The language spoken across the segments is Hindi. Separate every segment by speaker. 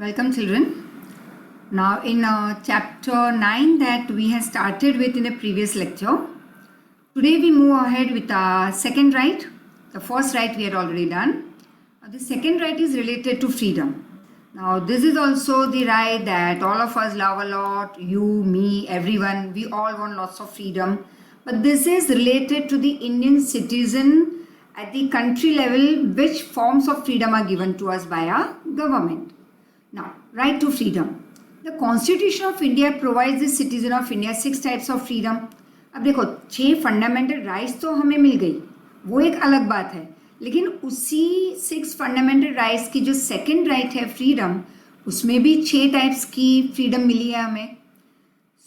Speaker 1: Welcome, children. Now, in chapter 9 that we have started with in the previous lecture, today we move ahead with our second right. The first right we had already done. The second right is related to freedom. Now, this is also the right that all of us love a lot. You, me, everyone, we all want lots of freedom. But this is related to the Indian citizen at the country level, which forms of freedom are given to us by our government. Now, right to freedom. The Constitution of India provides the citizen of India 6 types of freedom. अब देखो 6 फंडामेंटल राइट्स तो हमें मिल गई, वो एक अलग बात है, लेकिन उसी 6 फंडामेंटल राइट्स की जो सेकंड राइट है फ्रीडम, उसमें भी 6 टाइप्स की फ्रीडम मिली है हमें.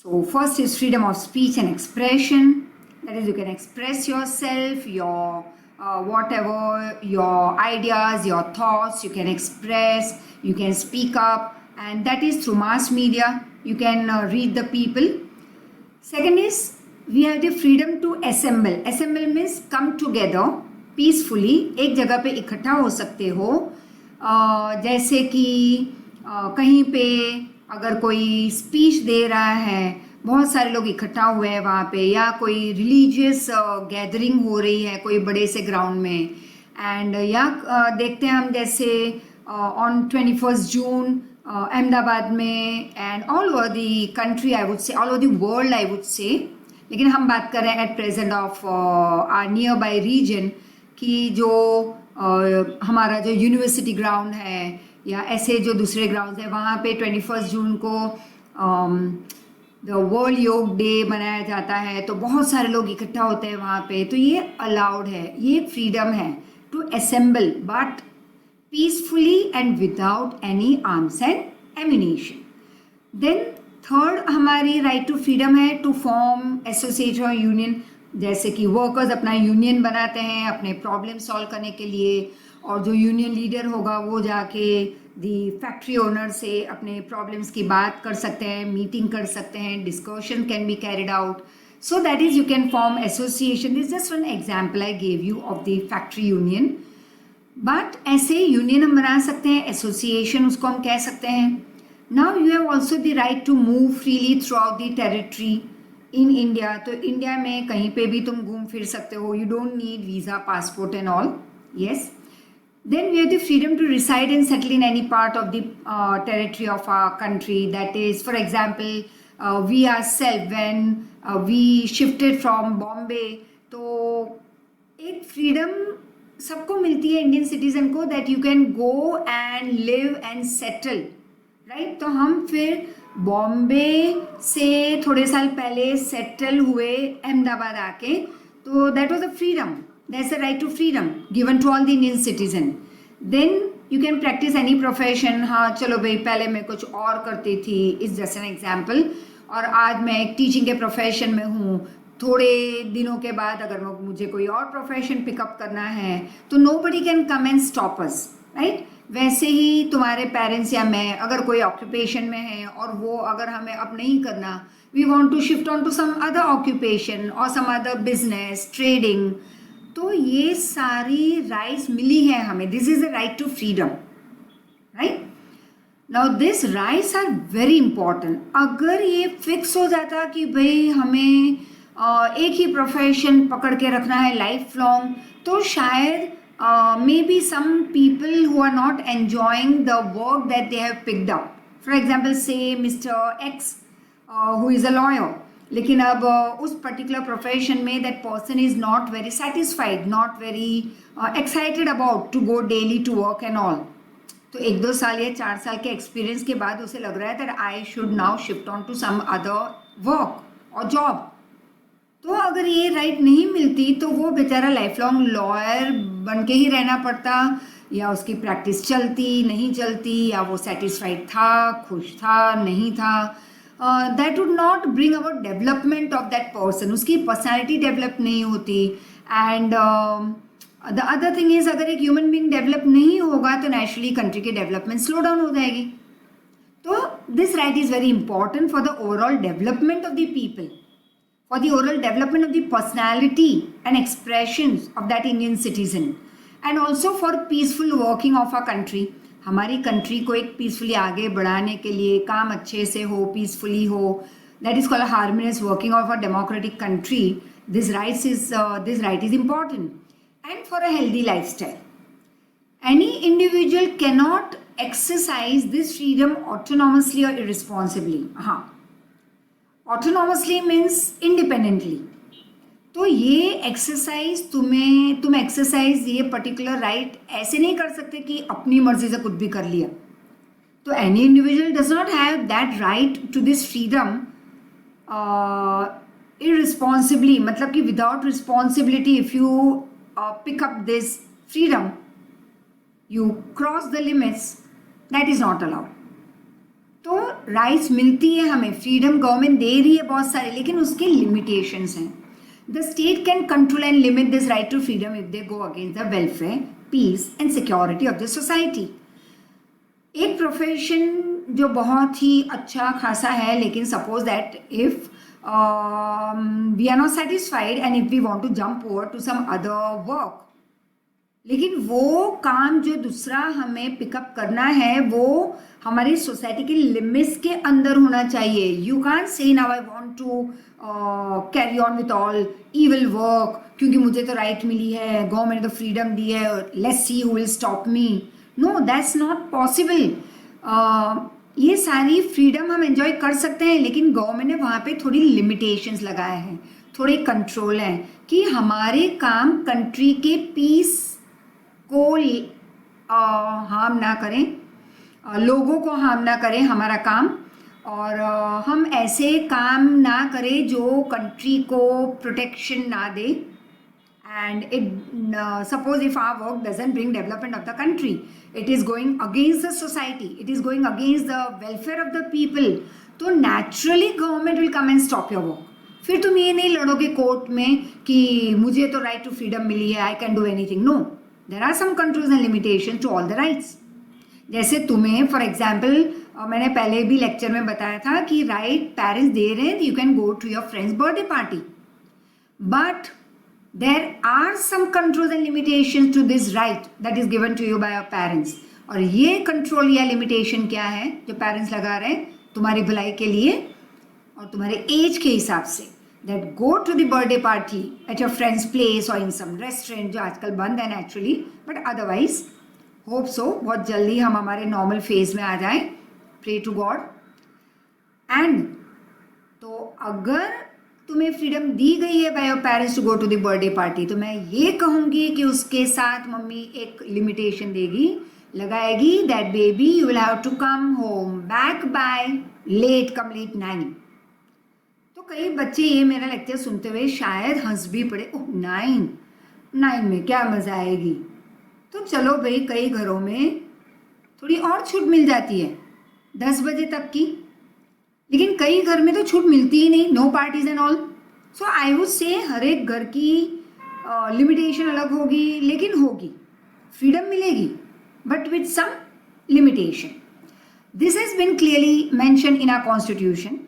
Speaker 1: So first is freedom of speech and expression. That is, you can express yourself, your whatever, your ideas, your thoughts, you can express, you can speak up, and that is through mass media. You can read the people. Second is, we have the freedom to assemble. Assemble means come together peacefully. एक जगह पे इकट्ठा हो सकते हो. जैसे कि कहीं पे अगर कोई स्पीच दे रहा है, बहुत सारे लोग इकट्ठा हुए हैं वहाँ पे, या कोई रिलीजियस गैदरिंग हो रही है कोई बड़े से ग्राउंड में, एंड या देखते हैं हम जैसे ऑन 21 जून अहमदाबाद में and all over the country, I would say all over the world I would say, लेकिन हम बात कर रहे हैं at present of or near by region कि जो हमारा जो यूनिवर्सिटी ग्राउंड है या ऐसे जो दूसरे ग्राउंड है, वहाँ पे 21 जून को द वर्ल्ड योग डे मनाया जाता है, तो बहुत सारे लोग इकट्ठा होते हैं वहाँ पे. तो ये अलाउड है, ये फ्रीडम है to assemble, but peacefully and without any arms and ammunition. Then third हमारी राइट टू फ्रीडम है टू फॉर्म एसोसिएशन और यूनियन. जैसे कि वर्कर्स अपना यूनियन बनाते हैं अपने प्रॉब्लम सॉल्व करने के लिए, और जो यूनियन लीडर होगा वो जाके दी फैक्ट्री ओनर से अपने प्रॉब्लम्स की बात कर सकते हैं, मीटिंग कर सकते हैं, discussion can be carried out. So that is you can form association. This just one example I gave you of the factory union. But ऐसे यूनियन हम बना सकते हैं, एसोसिएशन उसको हम कह सकते हैं. Now you have also the right to move freely throughout the territory in India. तो इंडिया में कहीं पे भी तुम घूम फिर सकते हो, you don't need visa, passport and all. Yes. Then we have the freedom to reside and settle in any part of the territory of our country. That is, for example, we ourselves, when we shifted from Bombay, तो एक freedom सबको मिलती है इंडियन सिटीजन को, that you can go and live and settle, right? तो हम फिर बॉम्बे से थोड़े साल पहले सेटल हुए अहमदाबाद आके, तो that was a freedom. That's a right to freedom given to all the Indian citizen. Then you can practice any profession. हाँ चलो भाई, पहले मैं कुछ और करती थी, इज जस्ट एन एग्जाम्पल, और आज मैं एक टीचिंग के प्रोफेशन में हूँ. थोड़े दिनों के बाद अगर मुझे कोई और प्रोफेशन पिकअप करना है तो nobody can come and stop us, right? वैसे ही तुम्हारे पेरेंट्स या मैं अगर कोई ऑक्यूपेशन में है और वो अगर हमें अब नहीं करना, we want to shift on to some other occupation और सम अदर बिजनेस, ट्रेडिंग, तो ये सारी राइट्स मिली है हमें. This is a right to freedom, right? Now this rights are very important. अगर ये फिक्स हो जाता कि भाई हमें एक ही प्रोफेशन पकड़ के रखना है लाइफ लॉन्ग, तो शायद maybe some people who are not enjoying the work that they have picked up. For example say Mister X who is a lawyer, लेकिन अब उस पर्टिकुलर प्रोफेशन में that person is not very satisfied, not very excited about to go daily to work and all. तो 1-2 साल या 4 साल के एक्सपीरियंस के बाद उसे लग रहा है that I should now shift on to some other work और जॉब. तो अगर ये राइट नहीं मिलती तो वो बेचारा लाइफ लॉन्ग लॉयर बन के ही रहना पड़ता, या उसकी प्रैक्टिस चलती नहीं चलती, या वो सेटिस्फाइड था, खुश था, नहीं था. That would not bring about development of that person. उसकी पर्सनैलिटी डेवलप नहीं होती. And the other thing is, अगर एक ह्यूमन बींग डेवलप नहीं होगा तो नेचुरली कंट्री की डेवलपमेंट स्लो डाउन हो जाएगी. तो this right is very important for the overall development of the people, for the overall development of the personality and expression of that Indian citizen, and also for peaceful working of our country. हमारी कंट्री को एक पीसफुली आगे बढ़ाने के लिए काम अच्छे से हो, पीसफुली हो, that is called a harmonious working of a democratic country. This right is important, and for a healthy lifestyle. Any individual cannot exercise this freedom autonomously or irresponsibly. हाँ, autonomously means independently. तो ये एक्सरसाइज तुम एक्सरसाइज ये पर्टिकुलर राइट ऐसे नहीं कर सकते कि अपनी मर्जी से कुछ भी कर लिया. तो any individual does not have that right to this freedom irresponsibly, मतलब कि without responsibility. If you pick up this freedom, you cross the limits, that is not allowed. तो राइट्स मिलती है हमें, फ्रीडम गवर्नमेंट दे रही है बहुत सारे, लेकिन उसके लिमिटेशंस हैं. The state can control and limit this right to freedom if they go against the welfare, peace and security of the society. एक प्रोफेशन जो बहुत ही अच्छा खासा है, लेकिन suppose that if we are not satisfied and if we want to jump over to some other work, लेकिन वो काम जो दूसरा हमें पिकअप करना है वो हमारी सोसाइटी के लिमिट्स के अंदर होना चाहिए. You can't say now I want to carry on with all evil work क्योंकि मुझे तो राइट मिली है, गवर्नमेंट ने तो फ्रीडम दी है, let's see who will stop me. No, that's not possible. ये सारी फ्रीडम हम एंजॉय कर सकते हैं, लेकिन गवर्नमेंट ने वहाँ पे थोड़ी लिमिटेशंस लगाए हैं, थोड़े कंट्रोल हैं कि हमारे काम कंट्री के पीस को हार्म ना करें, लोगों को हार्म ना करें हमारा काम, और हम ऐसे काम ना करें जो कंट्री को प्रोटेक्शन ना दे. And it suppose if our work doesn't bring development of the country, it is going against the society, it is going against the welfare of the people, तो naturally government will come and stop your work. फिर तुम ये नहीं लड़ोगे कोर्ट में कि मुझे तो राइट टू फ्रीडम मिली है, I can do anything. No, there are some controls and limitation to all the rights. जैसे तुम्हें फॉर एग्जाम्पल मैंने पहले भी लेक्चर में बताया था कि राइट पेरेंट्स दे रहे हैं, you can go to your friends birthday party, but there are some controls and limitations to this right that is given to you by your parents. और ये कंट्रोल या लिमिटेशन क्या है जो पेरेंट्स लगा रहे हैं तुम्हारी भलाई के लिए और तुम्हारे एज के हिसाब से, that go to the birthday party at your friend's place or in some restaurant, जो आजकल बंद है naturally, but otherwise hope so बहुत जल्दी हम हमारे नॉर्मल फेज में आ जाएं. Pray to God. एंड तो अगर तुम्हें फ्रीडम दी गई है by your parents to go to the birthday party, तो मैं ये कहूँगी कि उसके साथ मम्मी एक लिमिटेशन देगी, लगाएगी, that baby you will have to come home back by late complete 9. तो कई बच्चे ये मेरा लेक्चर सुनते हुए शायद हंस भी पड़े, ओह 9 में क्या मज़ा आएगी. तो चलो भाई, कई घरों में थोड़ी और छूट मिल जाती है 10 बजे तक की, लेकिन कई घर में तो छूट मिलती ही नहीं, no parties and all. So I would say हर एक घर की लिमिटेशन अलग होगी, लेकिन होगी, फ्रीडम मिलेगी, but with some limitation. This has been clearly mention in our constitution.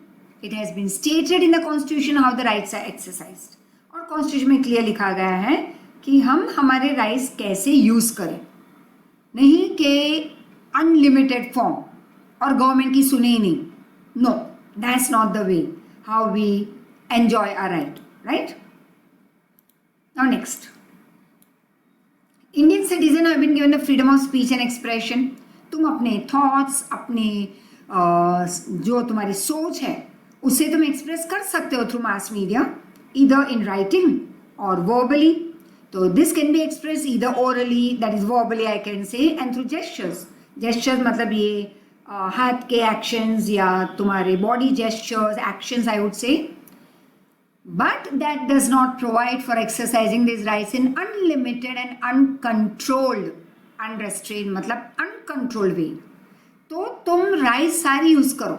Speaker 1: It has been stated in the constitution how the rights are exercised. और कॉन्स्टिट्यूशन में क्लियर लिखा गया है कि हम हमारे राइट्स कैसे यूज़ करें, नहीं कि अनलिमिटेड फॉर्म और गवर्नमेंट की सुने ही नहीं. No, that's not the way how we enjoy our right? Now next. Indian citizens have been given the freedom of speech and expression. तुम अपने thoughts, अपने जो तुम्हारी सोच है उसे तुम एक्सप्रेस कर सकते हो through mass media, either in writing or verbally. So this can be expressed either orally, that is verbally I can say, and through gestures. Gestures मतलब ये हाथ के एक्शंस या तुम्हारे body gestures actions I would say, but that does not provide for exercising this rights in unlimited and uncontrolled, unrestrain मतलब अनकंट्रोल्ड वे. तो तुम राइट्स सारी यूज करो,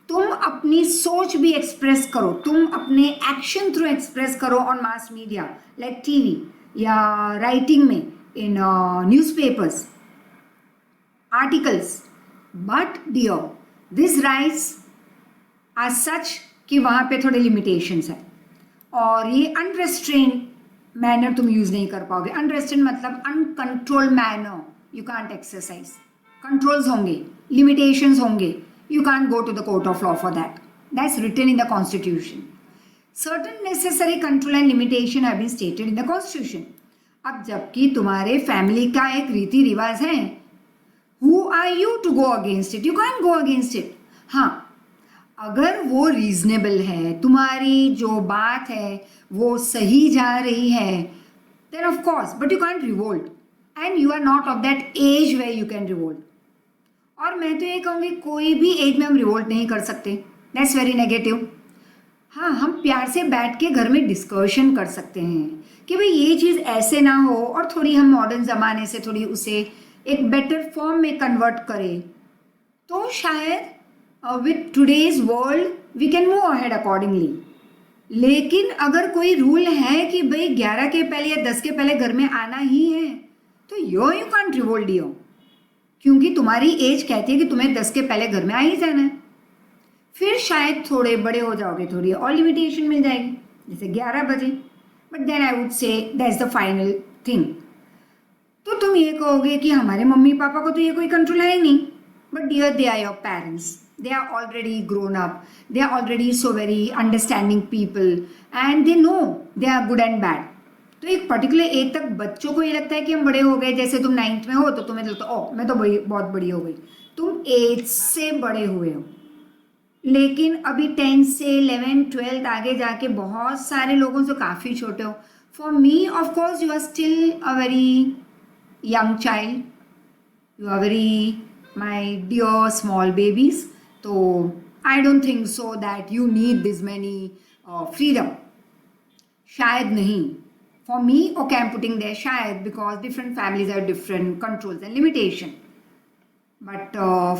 Speaker 1: तुम अपनी सोच भी एक्सप्रेस करो, तुम अपने एक्शन थ्रू एक्सप्रेस करो on mass media like TV या राइटिंग में in newspapers, articles. But dear this rights are such कि वहाँ पे थोड़े लिमिटेशंस हैं, और ये अनरेस्ट्रेन मैनर तुम यूज़ नहीं कर पाओगे. अनरेस्ट्रेन मतलब uncontrolled manner you can't exercise. Controls होंगे, लिमिटेशंस होंगे. You can't go to the court of law for that. That's written in the constitution. Certain necessary control and limitation have been stated in the constitution. अब जबकि तुम्हारे फैमिली का एक रीति रिवाज है, who are you to go against it? You can't go against it. हाँ, अगर वो रीजनेबल है, तुम्हारी जो बात है वो सही जा रही है, then of course, but you can't revolt. And you are not of that age where you can revolt. और मैं तो ये कहूँगी कोई भी एज में हम रिवोल्ट नहीं कर सकते. That's very negative. हाँ, हम प्यार से बैठ के घर में डिस्कशन कर सकते हैं कि भाई ये चीज़ ऐसे ना हो, और थोड़ी हम मॉडर्न ज़माने से थोड़ी उसे एक बेटर फॉर्म में कन्वर्ट करें, तो शायद with today's world we can move ahead accordingly. लेकिन अगर कोई रूल है कि भाई 11 के पहले या 10 के पहले घर में आना ही है, तो यू कांट रिवोल्ट यो, क्योंकि तुम्हारी एज कहती है कि तुम्हें 10 के पहले घर में आ ही जाना है. फिर शायद थोड़े बड़े हो जाओगे, थोड़ी और लिमिटेशन मिल जाएगी, जैसे 11 बजे. But then I would say that's the final thing. तो तुम ये कहोगे कि हमारे मम्मी पापा को तो ये कोई कंट्रोल है ही नहीं. But dear, they are your parents, they are already grown up, they are already so very understanding people, and they know they are good and bad. तो एक पर्टिकुलर एज तक बच्चों को ये लगता है कि हम बड़े हो गए. जैसे तुम 9th में हो तो तुम्हें लगता है ओह मैं तो बहुत बड़ी हो गई. तुम एज से बड़े हुए हो, लेकिन अभी 10th से 11th 12th आगे जाके बहुत सारे लोगों से काफ़ी छोटे हो. For me of course you are still a very young child, you are very my dear small babies. तो I don't think so that you need this many freedom. शायद नहीं. For me, okay, I'm putting there shayad because different families have different controls and limitation. But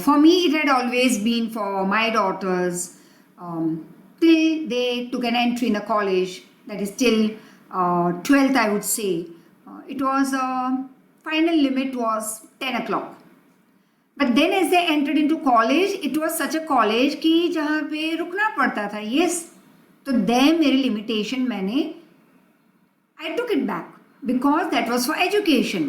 Speaker 1: for me, it had always been for my daughters till they took an entry in the college, that is till 12th, I would say. It was final limit was 10 o'clock. But then as they entered into college, it was such a college कि जहाँ पे रुकना पड़ता था. Yes, तो there मेरी limitation मैंने I took it back because that was for education,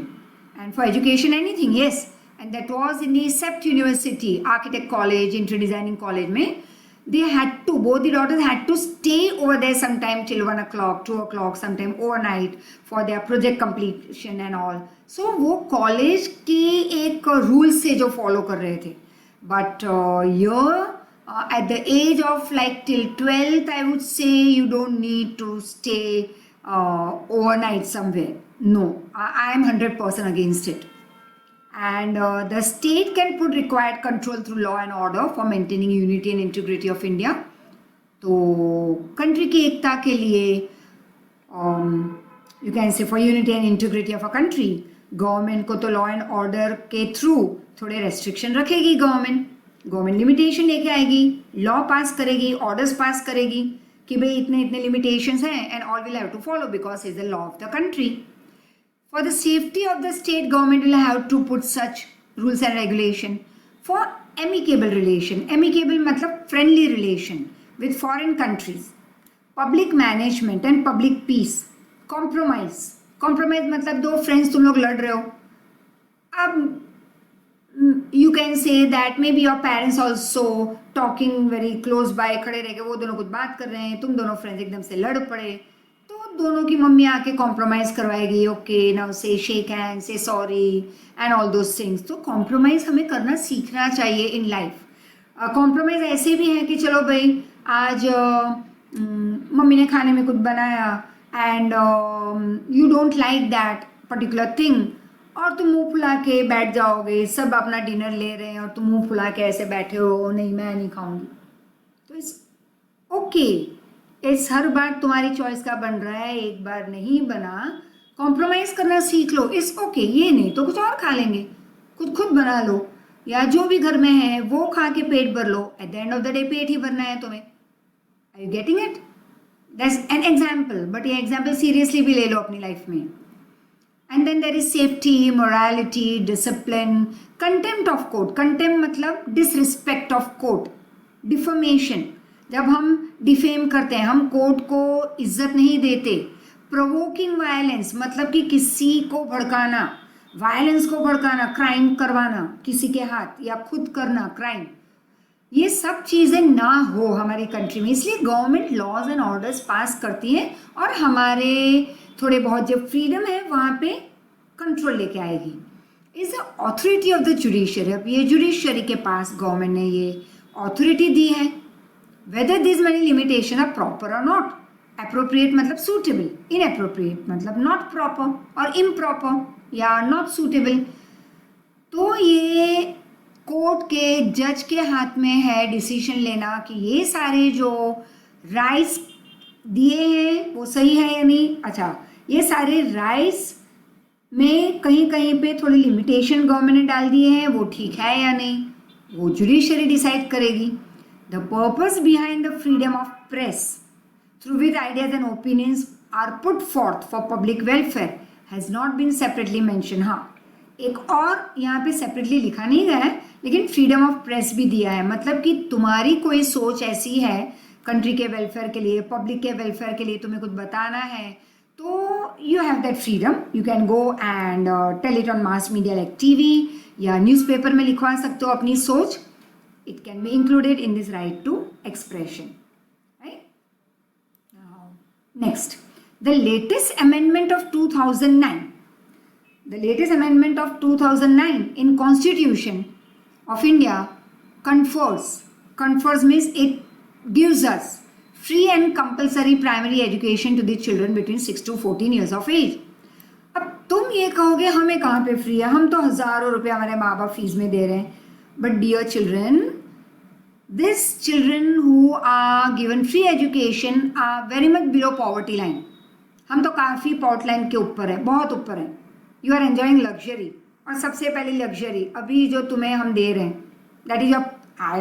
Speaker 1: and for education anything, yes. And that was in the Sept University Architect College, Interior Designing College में they had to, both the daughters had to stay over there sometime till 1 o'clock, 2 o'clock, sometime overnight for their project completion and all. So वो college के एक रूल से जो follow कर रहे थे. But here at the age of like till 12th, I would say you don't need to stay overnight somewhere. No, I am 100% against it. And the state can put required control through law and order for maintaining unity and integrity of India. तो country की एकता के लिए you can say for unity and integrity of a country, government को तो लॉ एंड ऑर्डर के थ्रू थोड़े रेस्ट्रिक्शन रखेगी. गवर्नमेंट लिमिटेशन लेके आएगी, लॉ पास करेगी, ऑर्डर्स पास करेगी कि भाई इतने इतने लिमिटेशंस हैं, and all will have to follow because is the law of the country. For the safety of the state, government will have to put such rules and regulation for amicable relation. Amicable मतलब friendly relation with foreign countries, public management and public peace. Compromise मतलब दो फ्रेंड्स तुम लोग लड़ रहे हो, अब you can say that maybe your parents also talking very close by, खड़े रह के वो दोनों कुछ बात कर रहे हैं, तुम दोनों फ्रेंड्स एकदम से लड़ पड़े, तो दोनों की मम्मी आके कॉम्प्रोमाइज़ करवाएगी. ओके नाउ से शेक हैंड, से sorry and all those things. तो कॉम्प्रोमाइज़ हमें करना सीखना चाहिए इन लाइफ. कॉम्प्रोमाइज़ ऐसे भी है कि चलो भाई आज मम्मी ने खाने में कुछ बनाया and you don't like that particular thing, और तुम मुंह फुला के बैठ जाओगे. सब अपना डिनर ले रहे हैं और तुम मुंह फुला के ऐसे बैठे हो, नहीं मैं नहीं खाऊंगी. तो इस ओके, इस हर बार तुम्हारी चॉइस का बन रहा है, एक बार नहीं बना. कॉम्प्रोमाइज़ करना सीख लो. इस ओके, ये नहीं तो कुछ और खा लेंगे, कुछ खुद बना लो, या जो भी घर में है वो खा के पेट भर लो. At the end of the day पेट ही भरना है तुम्हें. Are you getting it? That's an example. But ये एग्जाम्पल सीरियसली भी ले लो अपनी लाइफ में. And then there is safety, morality, discipline, contempt of court. Contempt मतलब disrespect of court, defamation. जब हम डिफेम करते हैं, हम कोर्ट को इज्जत नहीं देते. प्रोवोकिंग वायलेंस मतलब कि किसी को भड़काना, वायलेंस को भड़काना, क्राइम करवाना किसी के हाथ या खुद करना क्राइम, ये सब चीज़ें ना हो हमारी कंट्री में। इसलिए government laws and orders pass करती है और हमारे थोड़े बहुत जो फ्रीडम है वहाँ पे कंट्रोल लेके आएगी। Is the authority of the judiciary. अब ये जुडिशरी के पास गवर्नमेंट ने ये ऑथोरिटी दी है। Whether this money limitation are proper और नॉट। अप्रोप्रिएट मतलब सूटेबल, इनअप्रोप्रिएट मतलब नॉट प्रॉपर और इम्प्रॉपर या नॉट सूटेबल। तो ये कोर्ट के जज के हाथ में है डिसीजन लेना कि ये सारे जो राइट्स दिए हैं वो सही है या नहीं। अच्छा, ये सारे राइट्स में कहीं कहीं पे थोड़ी लिमिटेशन गवर्नमेंट ने डाल दिए हैं, वो ठीक है या नहीं, वो जुडिशरी डिसाइड करेगी। The purpose behind the freedom of press through which ideas and opinions are put forth for public welfare has not been separately mention. हाँ, एक और यहाँ पे सेपरेटली लिखा नहीं गया है, लेकिन फ्रीडम ऑफ प्रेस भी दिया है। मतलब कि तुम्हारी कोई सोच ऐसी है कंट्री के वेलफेयर के लिए, पब्लिक के वेलफेयर के लिए, तुम्हें कुछ बताना है तो you have that freedom. You can go and tell it on mass media like TV या न्यूज़पेपर में लिखवा सकते हो अपनी सोच। It can be included in this right to expression, right. Next, the latest amendment of 2009, the latest amendment of 2009 in Constitution of India confers means it gives us free and compulsory primary education to the children between 6 to 14 years of age. अब तुम ये कहोगे हमें कहाँ पे फ्री है, हम तो हज़ारों रुपये हमारे माँ बाप फीस में दे रहे हैं। But dear children, this children who are given free education are very much below poverty line. हम तो काफ़ी पॉवर्टी लाइन के ऊपर है, बहुत ऊपर है। यू आर एन्जॉइंग लग्जरी, और सबसे पहले लग्जरी अभी जो तुम्हें हम दे रहे हैं that is I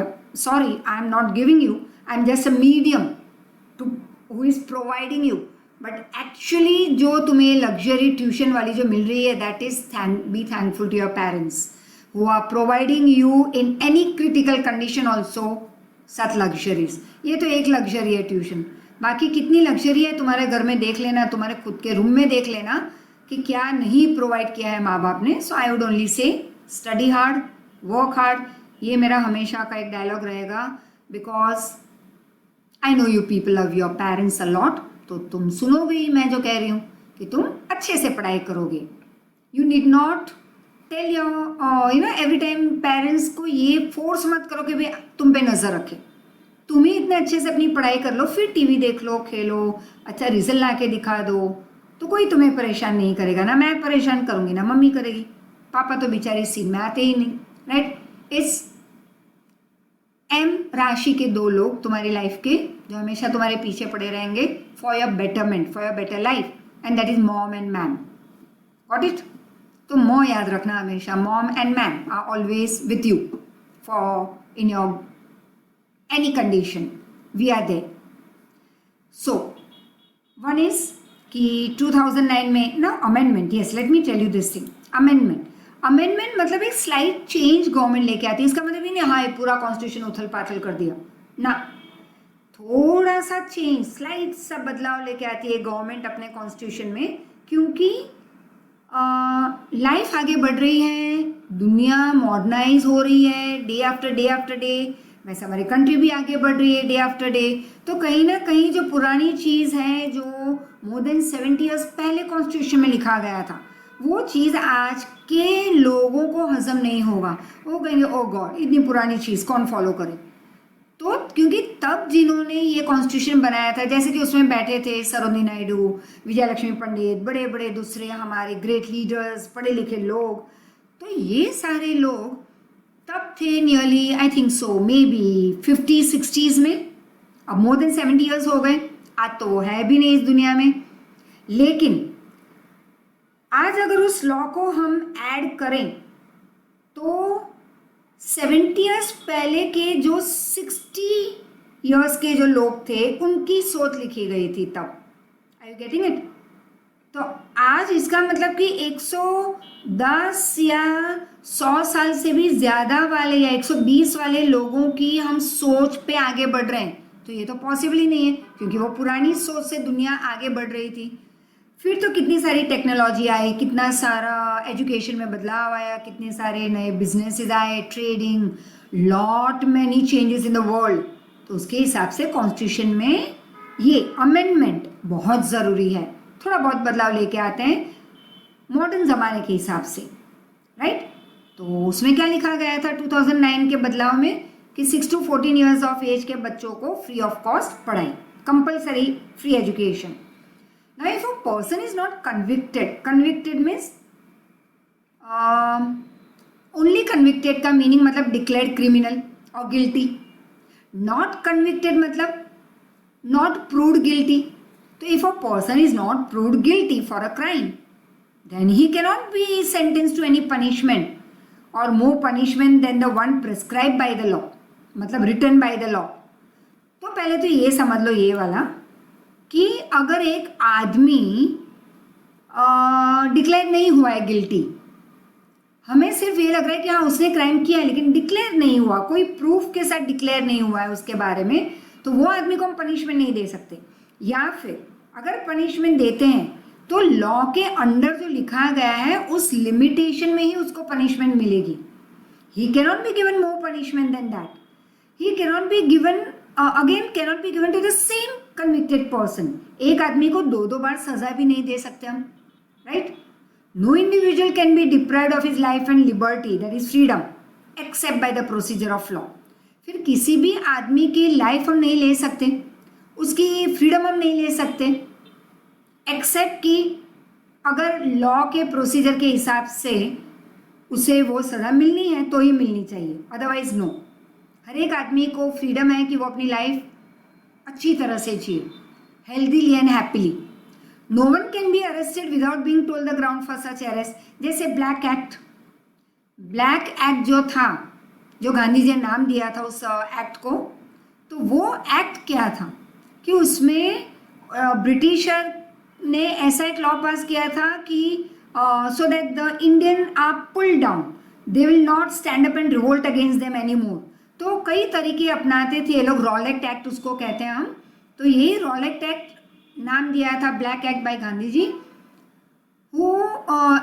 Speaker 1: am not giving you, I am just a medium to who is providing you. But actually जो तुम्हें लग्जरी ट्यूशन वाली जो मिल रही है that is be thankful to your parents who are providing you in any critical condition also such luxuries. ये तो एक लग्जरी है ट्यूशन, बाकी कितनी लग्जरी है तुम्हारे घर में देख लेना, तुम्हारे खुद के रूम में देख लेना कि क्या नहीं प्रोवाइड किया है माँ बाप ने। सो I would only say study hard, work hard. ये मेरा हमेशा का एक डायलॉग रहेगा, because I know you people love your parents a lot. तो तुम सुनोगे ही मैं जो कह रही हूँ कि तुम अच्छे से पढ़ाई करोगे। You need not tell your every time parents को ये फोर्स मत करो कि भाई तुम पे नज़र रखे। तुम ही इतने अच्छे से अपनी पढ़ाई कर लो, फिर टीवी देख लो, खेलो, अच्छा रिजल्ट ला के दिखा दो, तो कोई तुम्हें परेशान नहीं करेगा। ना मैं परेशान करूँगी ना मम्मी करेगी, पापा तो बेचारे सीन में आते ही नहीं, राइट। इस एम राशि के दो लोग तुम्हारी लाइफ के जो हमेशा तुम्हारे पीछे पड़े रहेंगे for your betterment, for your better life, and that is mom and ma'am. Got it? तो मॉ याद रखना हमेशा, mom and ma'am are always with you for in your any condition, we are there. So one is कि 2009 में ना amendment, yes let me tell you this thing, amendment मतलब एक स्लाइट चेंज गवर्नमेंट लेके आती है। इसका मतलब ही नहीं हाँ पूरा कॉन्स्टिट्यूशन उथल पाथल कर दिया ना, थोड़ा सा चेंज, स्लाइट सा बदलाव लेके आती है गवर्नमेंट अपने कॉन्स्टिट्यूशन में, क्योंकि लाइफ आगे बढ़ रही है, दुनिया मॉडर्नाइज हो रही है day after day after day, वैसे हमारी कंट्री भी आगे बढ़ रही है डे आफ्टर डे। तो कहीं ना कहीं जो पुरानी चीज़ है जो मोर देन 70 ईयर्स पहले कॉन्स्टिट्यूशन में लिखा गया था, वो चीज़ आज के लोगों को हजम नहीं होगा। वो कहेंगे ओ गॉड इतनी पुरानी चीज़ कौन फॉलो करे। तो क्योंकि तब जिन्होंने ये कॉन्स्टिट्यूशन बनाया था, जैसे कि उसमें बैठे थे सरोजिनी नायडू, विजयलक्ष्मी पंडित, बड़े बड़े दूसरे हमारे ग्रेट लीडर्स, पढ़े लिखे लोग, तो ये सारे लोग तब थे nearly I think so may be 50-60s में। अब मोर देन 70 ईयर्स हो गए, आज तो वो है भी नहीं इस दुनिया में। लेकिन आज अगर उस लॉ को हम ऐड करें तो 70 ईयर्स पहले के जो 60 ईयर्स के जो लोग थे उनकी सोच लिखी गई थी तब। Are you getting it? तो आज इसका मतलब कि 110 या 100 साल से भी ज़्यादा वाले या 120 वाले लोगों की हम सोच पे आगे बढ़ रहे हैं। तो ये तो पॉसिबल ही नहीं है, क्योंकि वो पुरानी सोच से दुनिया आगे बढ़ रही थी। फिर तो कितनी सारी टेक्नोलॉजी आई, कितना सारा एजुकेशन में बदलाव आया, कितने सारे नए बिजनेसेस आए, trading, lot many changes in the world. तो उसके हिसाब से कॉन्स्टिट्यूशन में ये अमेंडमेंट बहुत ज़रूरी है, थोड़ा बहुत बदलाव लेके आते हैं मॉडर्न ज़माने के हिसाब से, राइट। तो उसमें क्या लिखा गया था 2009 के बदलाव में कि 6 to 14 ईयर्स ऑफ एज के बच्चों को फ्री ऑफ कॉस्ट पढ़ाई, compulsory free education. Now if a person is not convicted means only convicted का मीनिंग मतलब डिक्लेयर्ड क्रिमिनल और गिल्टी, नॉट कन्विक्टेड मतलब नॉट प्रूव्ड गिल्टी। तो if a person is not proved guilty for a crime then he cannot be sentenced to any punishment or more punishment than the one prescribed by the law, मतलब written by the law। तो पहले तो ये समझ लो ये वाला कि अगर एक आदमी डिक्लेयर नहीं हुआ है गिल्टी, हमें सिर्फ ये लग रहा है कि हाँ उसने क्राइम किया है लेकिन डिक्लेयर नहीं हुआ, कोई प्रूफ के साथ डिक्लेयर नहीं हुआ है उसके बारे में, तो वो आदमी को हम पनिशमेंट नहीं दे सकते। या फिर अगर पनिशमेंट देते हैं तो लॉ के अंडर जो लिखा गया है उस लिमिटेशन में ही उसको पनिशमेंट मिलेगी। He cannot be given more punishment than that, he cannot be given again cannot be given to the same convicted person. एक आदमी को दो बार सजा भी नहीं दे सकते हम, right. No individual can be deprived of his life and liberty, that is freedom, except by the procedure of law. फिर किसी भी आदमी की लाइफ हम नहीं ले सकते, उसकी फ्रीडम हम नहीं ले सकते, एक्सेप्ट कि अगर लॉ के प्रोसीजर के हिसाब से उसे वो सज़ा मिलनी है तो ही मिलनी चाहिए, अदरवाइज नो। हर एक आदमी को फ्रीडम है कि वो अपनी लाइफ अच्छी तरह से जिए, healthily and happily. No one can be arrested without being told the ground for such arrest. जैसे ब्लैक एक्ट जो था, जो गांधी जी ने नाम दिया था उस एक्ट को, तो वो एक्ट क्या था कि उसमें ब्रिटिशर ने ऐसा एक लॉ पास किया था कि so that the Indian are pulled down, they will not stand up and revolt against them any more. तो कई तरीके अपनाते थे ये लोग, रॉलेट एक्ट उसको कहते हैं हम। तो यही रॉलेट एक्ट नाम दिया था black act by Gandhi ji, who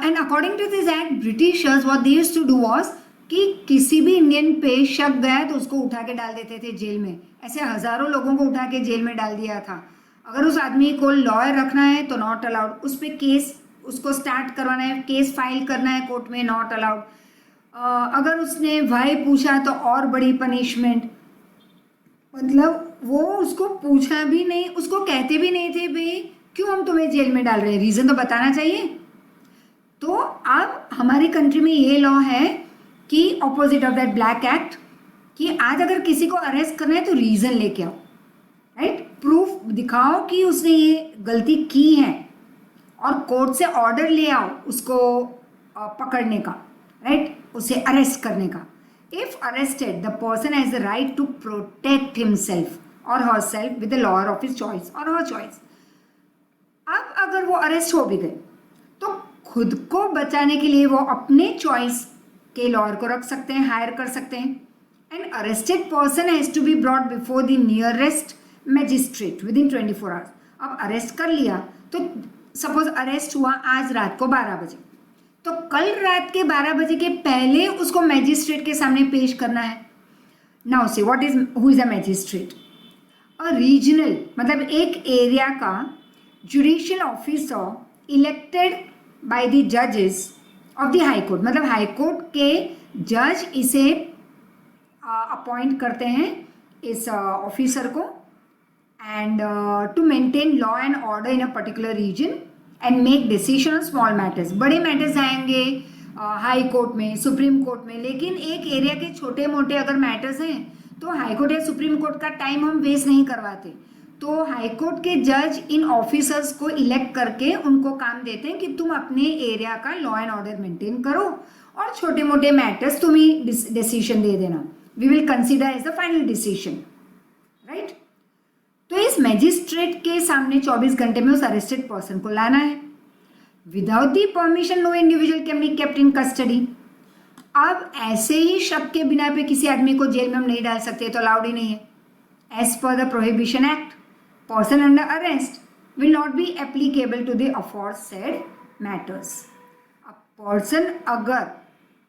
Speaker 1: and according to this act Britishers what they used to do was कि किसी भी इंडियन पे शक गया तो उसको उठा के डाल देते थे जेल में। ऐसे हज़ारों लोगों को उठा के जेल में डाल दिया था। अगर उस आदमी को लॉयर रखना है तो नॉट अलाउड, उस पर केस उसको स्टार्ट करवाना है, केस फाइल करना है कोर्ट में, नॉट अलाउड। अगर उसने भाई पूछा तो और बड़ी पनिशमेंट, मतलब वो उसको पूछा भी नहीं, उसको कहते भी नहीं थे भाई क्यों हम तुम्हें जेल में डाल रहे हैं, रीज़न तो बताना चाहिए। तो अब हमारी कंट्री में ये लॉ है कि opposite of that black act, कि आज अगर किसी को अरेस्ट करना है तो रीज़न लेके आओ, राइट, प्रूफ दिखाओ कि उसने ये गलती की है और कोर्ट से ऑर्डर ले आओ उसको पकड़ने का, राइट, उसे अरेस्ट करने का। If arrested the person has the right to protect himself और herself with the lawyer of his choice और हर चॉइस। अब अगर वो अरेस्ट हो भी गए तो खुद को बचाने के लिए वो अपने चॉइस के लॉयर को रख सकते हैं, हायर कर सकते हैं। An arrested person has to be brought before the nearest magistrate with in 24 hours. अब अरेस्ट कर लिया तो सपोज अरेस्ट हुआ आज रात को 12 बजे, तो कल रात के 12 बजे के पहले उसको मैजिस्ट्रेट के सामने पेश करना है। नाउ से what is who is a magistrate? A regional मतलब एक एरिया का judicial officer elected by the जजेस ऑफ द हाई कोर्ट, मतलब हाई कोर्ट के जज इसे अपॉइंट करते हैं इस ऑफिसर को, and to maintain law and order in a particular region and make decision on small matters। बड़े मैटर्स आएंगे हाई कोर्ट में, सुप्रीम कोर्ट में, लेकिन एक एरिया के छोटे मोटे अगर मैटर्स हैं तो हाई कोर्ट या सुप्रीम कोर्ट का टाइम हम वेस्ट नहीं करवाते। तो हाई कोर्ट के जज इन ऑफिसर्स को इलेक्ट करके उनको काम देते हैं कि तुम अपने एरिया का लॉ एंड ऑर्डर मेंटेन करो और छोटे मोटे मैटर्स तुम ही डिसीजन दे देना, we will consider as the final decision, right. तो इस मैजिस्ट्रेट के सामने 24 घंटे में उस अरेस्टेड पर्सन को लाना है। Without the permission no individual can be kept in custody. अब ऐसे ही शक के बिना पे किसी आदमी को जेल में हम नहीं डाल सकते, तो अलाउड ही नहीं है। As per the prohibition act, person under arrest will not be applicable to the aforesaid matters. A person अगर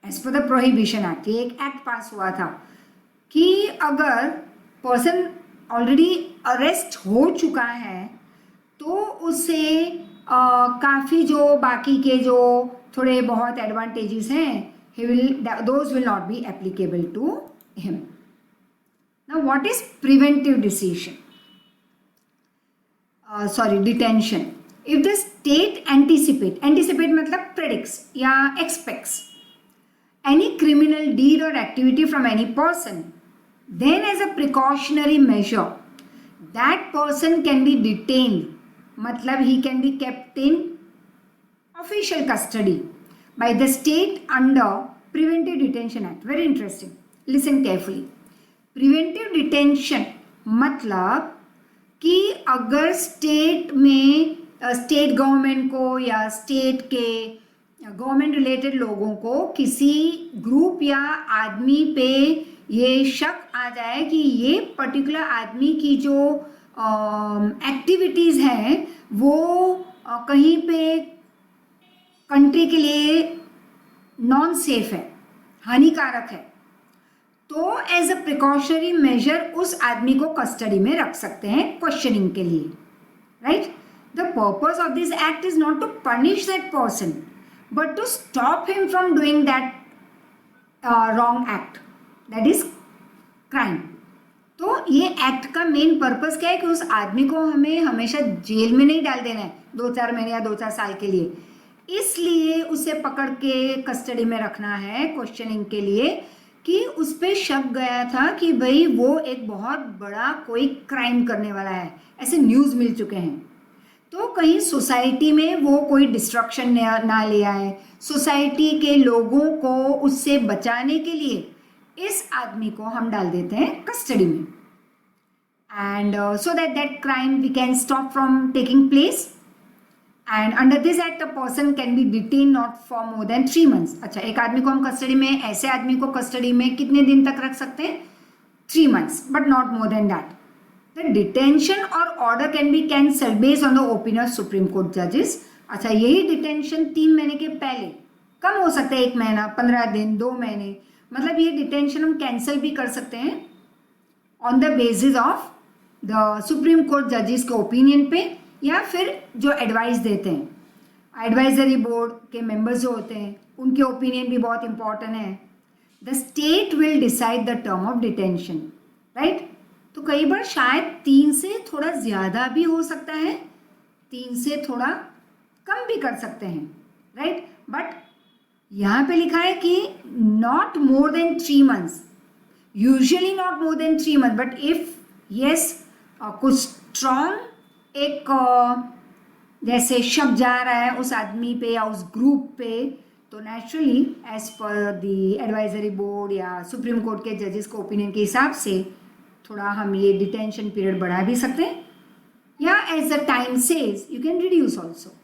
Speaker 1: as per the Prohibition Act, ये एक एक्ट पास हुआ था कि अगर पर्सन ऑलरेडी अरेस्ट हो चुका है तो उसे काफ़ी जो बाकी के जो थोड़े बहुत एडवांटेजेस हैं those will not be applicable to him. Now what is preventive detention? Detention. If the state anticipate मतलब predicts या expects any criminal deed or activity from any person, then as a precautionary measure that person can be detained, मतलब he can be kept in official custody by the state under Preventive Detention Act. Very interesting. Listen carefully. Preventive detention मतलब कि अगर स्टेट में स्टेट गवर्नमेंट को या स्टेट के गवर्नमेंट रिलेटेड लोगों को किसी ग्रुप या आदमी पे ये शक आ जाए कि ये पर्टिकुलर आदमी की जो एक्टिविटीज़ हैं वो कहीं पे कंट्री के लिए नॉन सेफ है, हानिकारक है, तो एज अ प्रिकॉशनरी मेजर उस आदमी को कस्टडी में रख सकते हैं क्वेश्चनिंग के लिए, right. The purpose of this act is not to punish that person but to stop him from doing that wrong act, that is crime. तो ये एक्ट का मेन पर्पस क्या है कि उस आदमी को हमें हमेशा जेल में नहीं डाल देना है 2-4 महीने या 2-4 साल के लिए, इसलिए उसे पकड़ के कस्टडी में रखना है क्वेश्चनिंग के लिए कि उस पर शक गया था कि भाई वो एक बहुत बड़ा कोई क्राइम करने वाला है, ऐसे न्यूज़ मिल चुके हैं. तो कहीं सोसाइटी में वो कोई डिस्ट्रक्शन ना ले आए, सोसाइटी के लोगों को उससे बचाने के लिए इस आदमी को हम डाल देते हैं कस्टडी में, and so that crime we can stop from taking place. And under this act a person can be detain not for more than 3 months. अच्छा, एक आदमी को हम कस्टडी में, ऐसे आदमी को कस्टडी में कितने दिन तक रख सकते हैं? 3 months, but not more than that. The detention और order can be cancel based on the opinion of Supreme Court जजेस. अच्छा, यही डिटेंशन 3 महीने के पहले कम हो सकता है, 1 महीना, 15 दिन, 2 महीने, मतलब ये डिटेंशन हम कैंसिल भी कर सकते हैं on the basis of the supreme Court जजेस के ओपिनियन पे, या फिर जो एडवाइस देते हैं, एडवाइजरी बोर्ड के मेंबर्स जो होते हैं उनके ओपिनियन भी बहुत इंपॉर्टेंट है. The state will decide the term of detention, right. तो कई बार शायद 3 से थोड़ा ज़्यादा भी हो सकता है, 3 से थोड़ा कम भी कर सकते हैं, राइट. बट यहाँ पे लिखा है कि not more than 3 months, usually not more than 3 months, but if yes कुछ स्ट्रॉन्ग एक जैसे शक जा रहा है उस आदमी पे या उस ग्रुप पे, तो naturally as per the advisory board या सुप्रीम कोर्ट के जजेस के ओपिनियन के हिसाब से थोड़ा हम ये डिटेंशन पीरियड बढ़ा भी सकते हैं, या as the time says you can reduce also.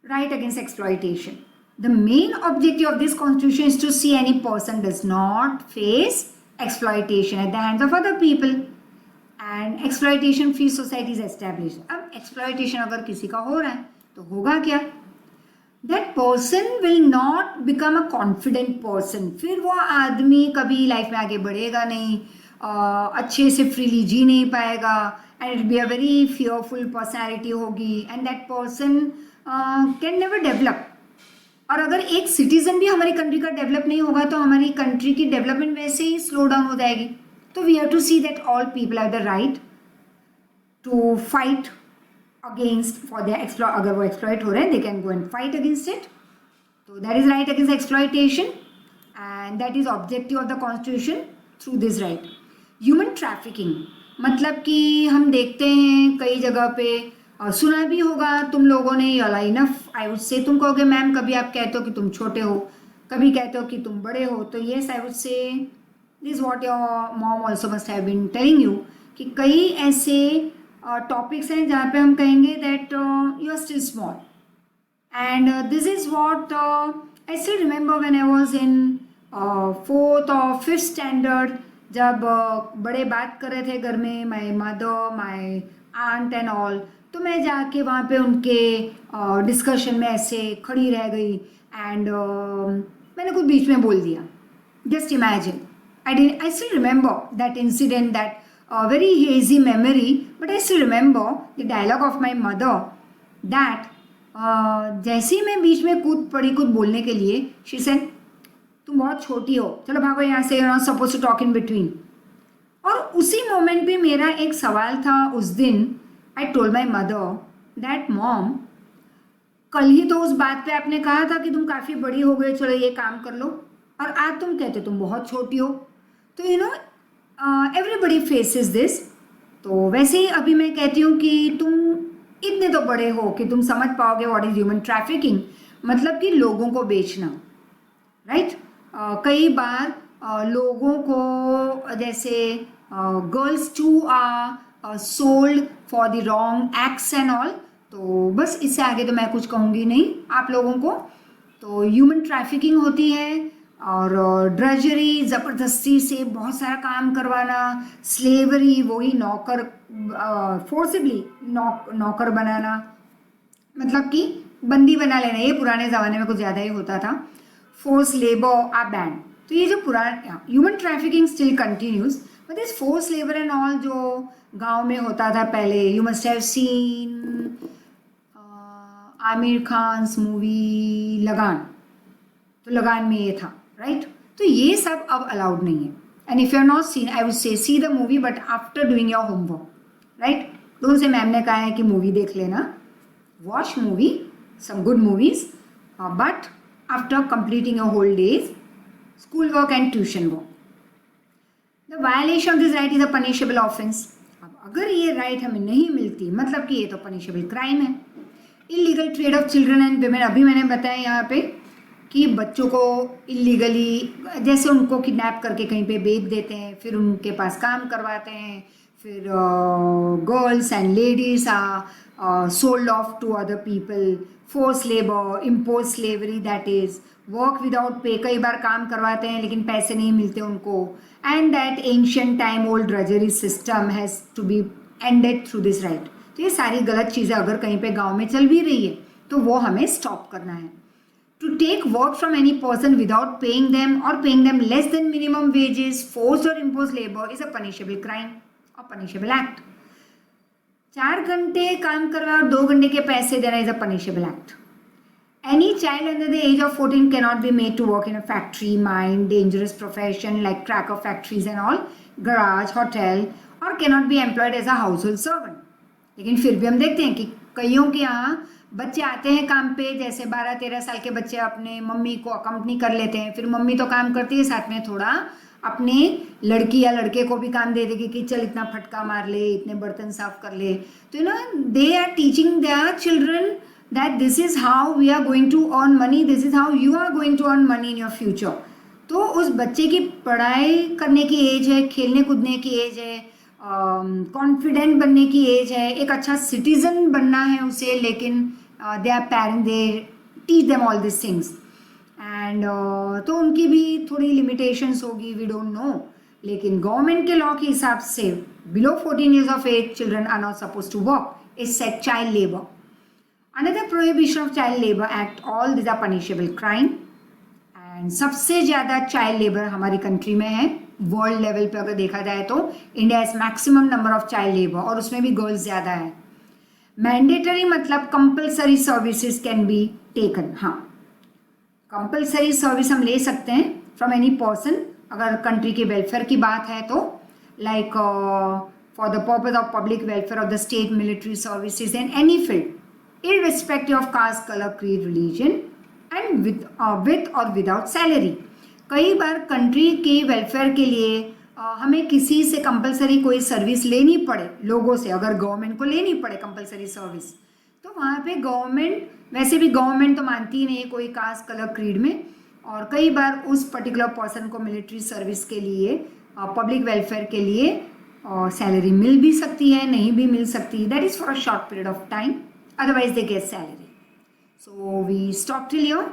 Speaker 1: Right against exploitation. The main objective of this constitution is to see any person does not face exploitation at the hands of other people, and exploitation free society is established. अब exploitation अगर किसी का हो रहा है तो होगा क्या? That person will not become a confident person. फिर वो आदमी कभी लाइफ में आगे बढ़ेगा नहीं, अच्छे से फ्रीली जी नहीं पाएगा, and it will be a very fearful personality होगी, and that person can never develop. और अगर एक सिटीजन भी हमारी कंट्री का डेवलप नहीं होगा तो हमारी कंट्री की डेवलपमेंट वैसे ही स्लो डाउन हो जाएगी. तो we have to see that all people have the right to fight against for the अगर वो एक्सप्लॉइट हो रहे हैं, they can go and fight against it. तो that is right against exploitation, and that is objective of the constitution through this right. Human trafficking मतलब कि हम देखते हैं कई जगह पे, सुना भी होगा तुम लोगों ने, इनफ आई वुड से. तुम कहोगे मैम कभी आप कहते हो कि तुम छोटे हो, कभी कहते हो कि तुम बड़े हो, तो yes I would say this what your mom also must have been telling you कि कई ऐसे टॉपिक्स हैं जहाँ पे हम कहेंगे that you are still small, and this is what I still remember when I was in 4th or 5th standard. जब बड़े बात कर रहे थे घर में, my mother, my aunt and all, तो मैं जाके वहाँ पे उनके डिस्कशन में ऐसे खड़ी रह गई एंड मैंने कुछ बीच में बोल दिया. Just imagine, I still remember that incident, that very hazy memory, but I still remember the dialogue of my mother that जैसे ही मैं बीच में कूद पड़ी कुछ बोलने के लिए, she said, तुम बहुत छोटी हो, चलो भागो यहाँ से, you're not supposed to talk in between. और उसी मोमेंट पे मेरा एक सवाल था उस दिन. I told my mother that mom, कल ही तो उस बात पे आपने कहा था कि तुम काफ़ी बड़ी हो गई, चलो ये काम कर लो, और आज तुम कहते तुम बहुत छोटी हो. तो एवरीबडी फेसेस दिस. तो वैसे ही अभी मैं कहती हूँ कि तुम इतने तो बड़े हो कि तुम समझ पाओगे व्हाट इज़ ह्यूमन ट्रैफिकिंग, मतलब कि लोगों को बेचना, राइट. कई बार लोगों को, जैसे girls too are sold for the wrong acts and all. तो बस इससे आगे तो मैं कुछ कहूँगी नहीं आप लोगों को. तो ह्यूमन ट्रैफिकिंग होती है और ड्रजरी, ज़बरदस्ती से बहुत सारा काम करवाना, स्लेवरी, वही नौकर, फोर्सिबली नौकर बनाना, मतलब कि बंदी बना लेना. ये पुराने ज़माने में कुछ ज़्यादा ही होता था. Force labour are ban. तो ये जो पुराना human trafficking still continues, but this force labour and all जो गांव में होता था पहले, you must have seen Aamir Khan's movie Lagaan. तो लगान में ये था, राइट. तो ये सब अब अलाउड नहीं है. And if you are not seen, I would say see the movie but after doing your homework, right. तो से मैम ने कहा है कि मूवी देख लेना, watch movie, some good movies, but after completing your whole day's school work and tuition work. The violation of this right is a punishable offence. अब अगर ये राइट हमें नहीं मिलती, मतलब कि ये तो पनिशेबल क्राइम है. Illegal trade off children and women, अभी मैंने बताया यहाँ पे कि बच्चों को इलीगली, जैसे उनको किडनैप करके कहीं पे बेच देते हैं, फिर उनके पास काम करवाते हैं, फिर girls and ladies are sold off to other people. Force labour, impose slavery, that is work without pay. कई बार काम करवाते हैं लेकिन पैसे नहीं मिलते उनको. And that ancient time old drudgery system has to be ended through this right. तो ये सारी गलत चीज़ें अगर कहीं पे गांव में चल भी रही है तो वो हमें स्टॉप करना है. To take work from any person without paying them or paying them less than minimum wages, forced or imposed labor is a punishable crime or punishable act. 4 घंटे काम करवाए और 2 घंटे के पैसे देना is a punishable act. Any child under the age of 14 cannot be made to work in a factory, mine, dangerous profession like cracker factories and all, garage, hotel, or cannot be employed as a household servant. लेकिन फिर भी हम देखते हैं कि कईयों के यहाँ बच्चे आते हैं काम पे, जैसे 12-13 साल के बच्चे अपने मम्मी को अकम्पनी कर लेते हैं. फिर मम्मी तो काम करती है, साथ में थोड़ा अपने लड़की या लड़के को भी काम दे देगी कि चल इतना फटका मार ले, इतने बर्तन साफ कर ले. तो they are teaching their children that this is how we are going to earn money, this is how you are going to earn money in your future. तो उस बच्चे की पढ़ाई करने की एज है, खेलने कूदने की एज है, कॉन्फिडेंट बनने की एज है, एक अच्छा सिटीजन बनना है उसे. लेकिन they are parent, they teach them all this things and तो उनकी भी थोड़ी लिमिटेशंस होगी, वी डोंट नो. लेकिन गवर्नमेंट के लॉ के हिसाब से below 14 years of age children are not suppose to work. Is set child labour. Another prohibition of child labour act, all this are punishable crime. And सबसे ज़्यादा चाइल्ड लेबर हमारी कंट्री में है. वर्ल्ड लेवल पे अगर देखा जाए तो India is maximum number of child labour, और उसमें भी गर्ल्स ज़्यादा है. मैंडेटरी मतलब compulsory services can be taken. हाँ, कंपल्सरी सर्विस हम ले सकते हैं फ्रॉम एनी पर्सन अगर कंट्री के वेलफेयर की बात है तो, like for the purpose of public welfare of the state, military services in any field irrespective of caste, colour, creed, religion and with or without salary. कई बार कंट्री के वेलफेयर के लिए हमें किसी से कंपलसरी कोई सर्विस लेनी पड़े, लोगों से अगर गवर्नमेंट को लेनी पड़े कंपलसरी सर्विस, तो वहाँ पे गवर्नमेंट, वैसे भी गवर्नमेंट तो मानती ही नहीं है कोई कास्ट, कलर, क्रीड में. और कई बार उस पर्टिकुलर पर्सन को मिलिट्री सर्विस के लिए, पब्लिक वेलफेयर के लिए सैलरी मिल भी सकती है, नहीं भी मिल सकती. That is for a short period of time, otherwise they get salary. So we stop till here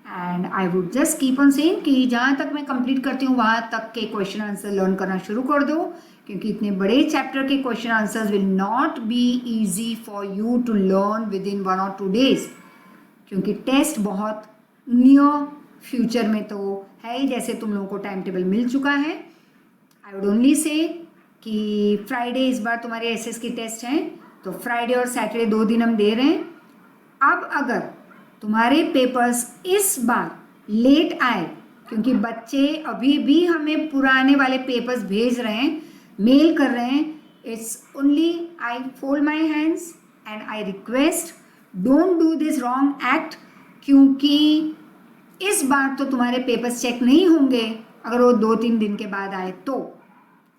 Speaker 1: and I would just keep on saying कि जहाँ तक मैं कंप्लीट करती हूँ वहाँ तक के क्वेश्चन आंसर लर्न करना शुरू कर दो, क्योंकि इतने बड़े चैप्टर के question answers will not be easy for you to learn with in 1 or 2 days, क्योंकि टेस्ट बहुत नियर फ्यूचर में तो है ही, जैसे तुम लोगों को टाइम टेबल मिल चुका है। आई वुड ओनली से कि फ्राइडे इस बार तुम्हारे एसएस की टेस्ट हैं, तो फ्राइडे और सैटरडे 2 दिन हम दे रहे हैं। अब अगर तुम्हारे पेपर्स इस बार लेट आए, क्योंकि बच्चे अभी भी हमें पुराने वाले पेपर्स भेज रहे हैं, मेल कर रहे हैं, it's only I fold my hands and I request don't do this wrong act, क्योंकि इस बार तो तुम्हारे पेपर्स चेक नहीं होंगे अगर वो 2-3 दिन के बाद आए तो।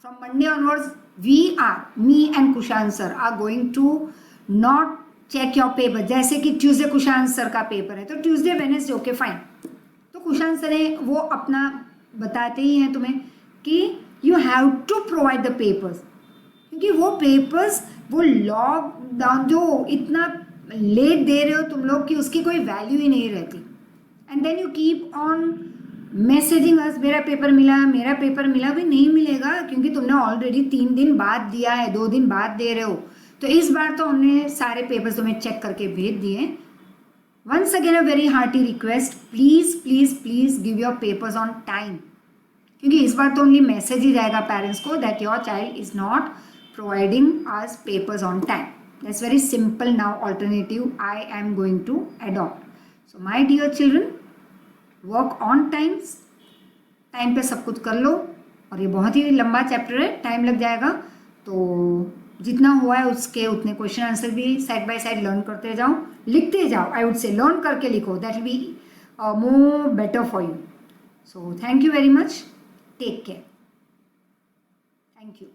Speaker 1: From Monday onwards we are, me and Kushant sir are going to not check your paper. जैसे कि ट्यूसडे कुशांत सर का पेपर है तो ट्यूसडे वेडनेसडे ओके फाइन, तो कुशांत सर ने वो अपना बताते ही हैं तुम्हें कि you have to provide the papers, क्योंकि वो पेपर्स वो लॉकडाउन जो इतना लेट दे रहे हो तुम लोग कि उसकी कोई वैल्यू ही नहीं रहती। And then you keep on messaging us, मेरा पेपर मिला, मेरा पेपर मिला, भी नहीं मिलेगा क्योंकि तुमने ऑलरेडी 3 दिन बाद दिया है, 2 दिन बाद दे रहे हो। तो इस बार तो हमने सारे पेपर्स तुम्हें चेक करके भेज दिए। Once again a very hearty request, please please please give your papers on time, क्योंकि इस बार तो ओनली मैसेज ही जाएगा पेरेंट्स को that your child is not providing us papers on time. That's very simple now alternative I am going to adopt. So my dear children, work on times, time पे सब कुछ कर लो। और ये बहुत ही लंबा चैप्टर है, टाइम लग जाएगा, तो जितना हुआ है उसके उतने क्वेश्चन आंसर भी साइड बाय साइड लर्न करते जाओ, लिखते जाओ। आई वुड से लर्न करके लिखो, that will be more better for you. So thank you very much, take care, thank you.